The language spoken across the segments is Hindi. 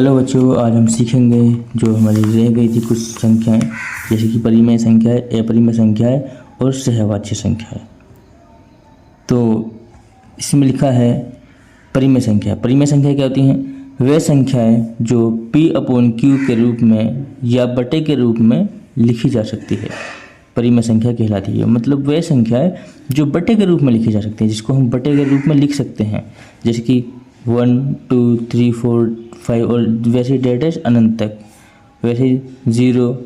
हेलो बच्चों, आज हम सीखेंगे जो हमारी रह गई थी कुछ संख्याएं, जैसे कि परिमेय संख्याएं, अपरिमेय संख्याएं और सहवाच्य संख्याएं। तो इसमें लिखा है परिमेय संख्या। परिमेय संख्या क्या होती हैं? वे संख्याएं जो P/Q के रूप में या बटे के रूप में लिखी जा सकती है, परिमेय संख्या कहलाती है। मतलब वे संख्याएं जो बटे के रूप में लिखी जा सकती हैं, जिसको हम बटे के रूप में लिख सकते हैं, जैसे कि 1 2 3 4 5 और वैसे डेट है अनंत तक, वैसे 0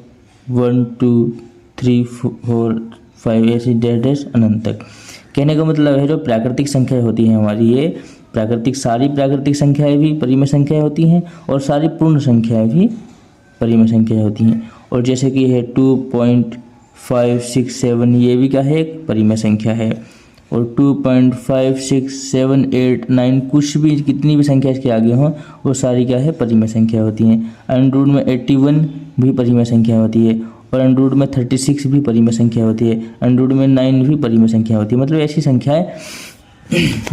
1 2 3 4 5 ऐसी डेट है अनंत तक। कहने का मतलब है जो प्राकृतिक संख्याएं होती हैं हमारी, ये सारी प्राकृतिक संख्याएं भी परिमेय संख्याएं होती हैं और सारी पूर्ण संख्याएं भी परिमेय संख्याएं होती हैं। और जैसे कि है 2.567 ये भी क्या है, एक परिमेय संख्या है। और 2.56789 कुछ भी कितनी भी संख्या इसके आगे हों वो सारी क्या है, परिमेय संख्या होती हैं। अंडर में 81 भी परिमेय संख्या होती है और अंडर में 36 भी परिमेय संख्या होती है, अंडर में 9 भी परिमेय संख्या होती है। मतलब ऐसी संख्याएं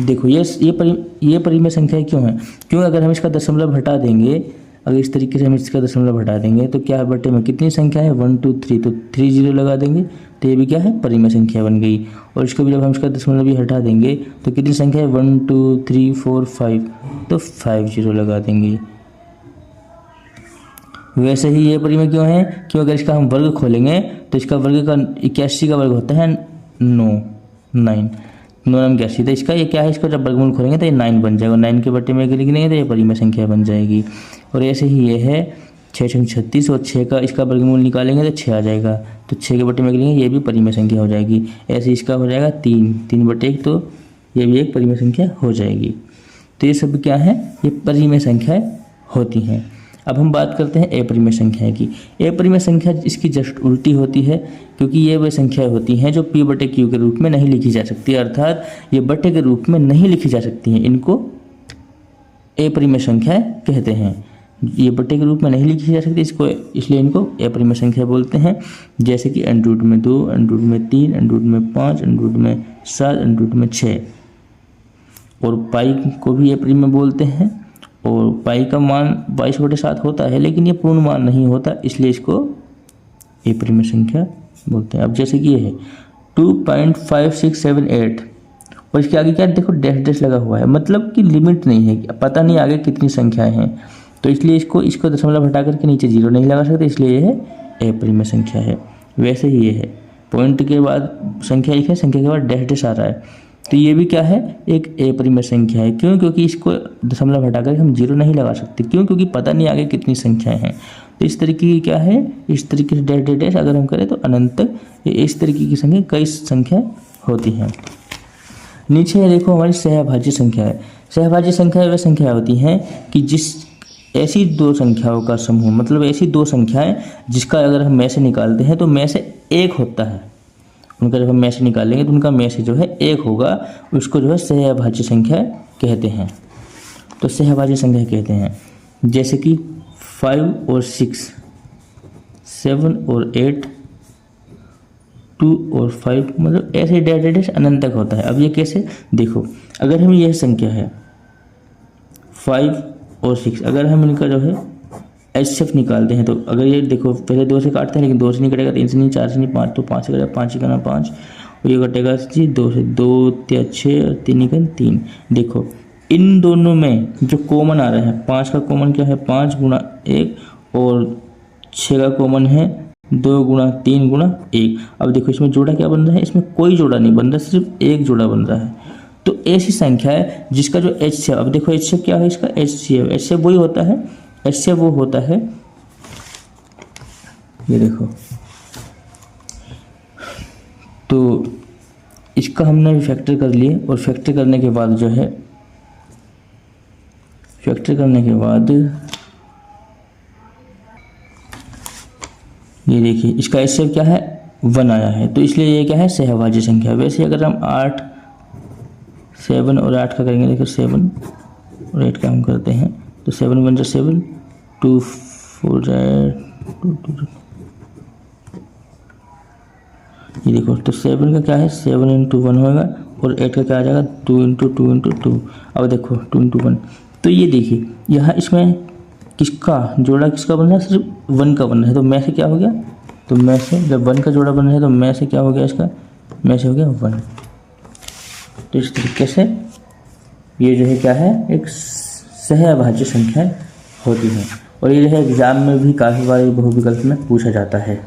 देखो ये परिमेय संख्याएं क्यों हैं? क्योंकि अगर हम इसका दशमलव हटा देंगे, अगर इस तरीके से हम इसका दशमलव हटा देंगे तो क्या बटे में कितनी संख्या है, 1 2 3, तो 3 0 लगा देंगे तो ये भी क्या है, परिमेय संख्या बन गई। और इसको भी जब हम इसका दशमलव भी हटा देंगे तो कितनी संख्या है, 1 2 3 4 5, तो 5 0 लगा देंगे। वैसे ही ये परिमेय क्यों है? क्यों अगर इसका हम वर्ग खोलेंगे तो इसका वर्ग का 81 का वर्ग होता है 9 81, तो इसका ये क्या है, इसका जब वर्गमूल खोलेंगे तो ये 9 बन जाएगा। 9 के बटे में लिख देंगे तो ये परिमेय संख्या बन जाएगी। और ऐसे ही ये है 6 6 36 और 6 का इसका वर्गमूल निकालेंगे तो 6 आ जाएगा, तो 6 के बटे में लिखेंगे ये भी परिमेय संख्या हो जाएगी। ऐसे इसका हो जाएगा 3 बटे 1, तो ये भी एक परिमेय संख्या हो जाएगी। तो ये सब क्या है, ये परिमेय संख्याएं होती हैं। अब हम बात करते हैं अपरिमेय संख्याएं की। अपरिमेय संख्या इसकी जस्ट उल्टी होती है, क्योंकि ये वे संख्याएं होती हैं जो P/Q के रूप में नहीं लिखी जा सकती, अर्थात ये बटे के रूप में नहीं लिखी जा सकती हैं, इनको अपरिमेय संख्याएं कहते हैं। ये बटे के रूप में नहीं लिखी जा सकती, इसको इसलिए इनको अपरिमेय संख्या बोलते हैं। जैसे कि अंडर में 2, अंडर में 3, अंडर में 5, अंडर में 7, अंडर में 6। और पाई को भी अपरिमेय बोलते हैं। और पाई का मान 22/7 होता है, लेकिन ये पूर्ण मान नहीं होता, इसलिए इसको अपरिमेय संख्या बोलते हैं। अब जैसे कि ये है 2.5678 और इसके आगे क्या देखो, डैश लगा हुआ है, मतलब कि लिमिट नहीं है, पता नहीं आगे कितनी संख्याएं हैं, तो इसलिए इसको दशमलव हटा करके नीचे 0 नहीं लगा सकते, इसलिए ये अपरिमेय संख्या है। वैसे ही ये है पॉइंट के बाद संख्या लिखे, संख्या के बाद डैश आ रहा है, तो ये भी क्या है, एक अपरिमेय संख्या है। क्यों? क्योंकि इसको दशमलव हटा कर हम 0 नहीं लगा सकते। क्यों? क्योंकि पता नहीं आगे कितनी संख्याएं हैं। तो इस तरीके की क्या है, इस तरीके से डैश अगर हम करें तो अनंत तक इस तरीके की संख्या कई संख्या होती हैं। नीचे देखो हमारी सहभाज्य संख्या है। सहभाज्य संख्या वे संख्या होती हैं कि जिस ऐसी दो संख्याओं का समूह, मतलब ऐसी दो संख्याएं जिसका अगर हम में से निकालते हैं तो में से एक होता है, उनका जब हम में से निकालेंगे तो उनका में से जो है एक होगा, उसको जो है सहभाज्य संख्या कहते हैं। तो सहभाज्य संख्या कहते हैं जैसे कि 5 और 6, 7 और 8, 2 और 5, मतलब ऐसे डैश अनंत तक होता है। अब ये कैसे देखो, अगर हम यह संख्या है 5 और 6, अगर हम इनका जो है HCF निकालते हैं तो अगर ये देखो पहले 2 से काटते हैं, लेकिन 2 से नहीं कटेगा, 3 से नहीं, 4 से नहीं, 5, तो 5 से कटेगा, 5 का 5 और ये कटेगा जी 2 से, 2 3 6 और 3 निकल 3। देखो इन दोनों में जो कॉमन आ रहा है, 5 का कॉमन क्या है, 5 × 1 और 6 का कॉमन है 2 × 3 × 1। अब देखो इसमें जोड़ा क्या बन रहा है, इसमें कोई जोड़ा नहीं बन रहा, सिर्फ एक जोड़ा बन रहा है। तो ऐसी संख्या है जिसका जो HCF, अब देखो HCF क्या है, इसका HCF वही होता है, HCF वो होता है, ये देखो, तो इसका हमने फैक्टर कर लिए और फैक्टर करने के बाद जो है, फैक्टर करने के बाद ये देखिए इसका HCF क्या है, 1 आया है, तो इसलिए ये क्या है, सहभाज्य संख्या। वैसे अगर हम 8 7 और 8 का करेंगे, देखो 7 और 8 का हम करते हैं तो 7 बन जाए 7, 2 4 जाए 2 2, ये देखो, तो 7 का क्या है, 7 × 1 होगा और 8 का क्या आ जाएगा, 2 × 2 × 2। अब देखो 2 × 1, तो ये देखिए यहाँ इसमें किसका जोड़ा किसका बन रहा है, सिर्फ 1 का बन रहा है, तो मैं से क्या हो गया, तो मैं से जब 1 का जोड़ा बन रहा है तो मैं से क्या हो गया इसका, मैं से हो गया 1। तो इस तरीके से ये जो है क्या है, एक सहअभाज्य संख्या होती है। और ये जो है एग्जाम में भी काफ़ी बार बहुविकल्प में पूछा जाता है।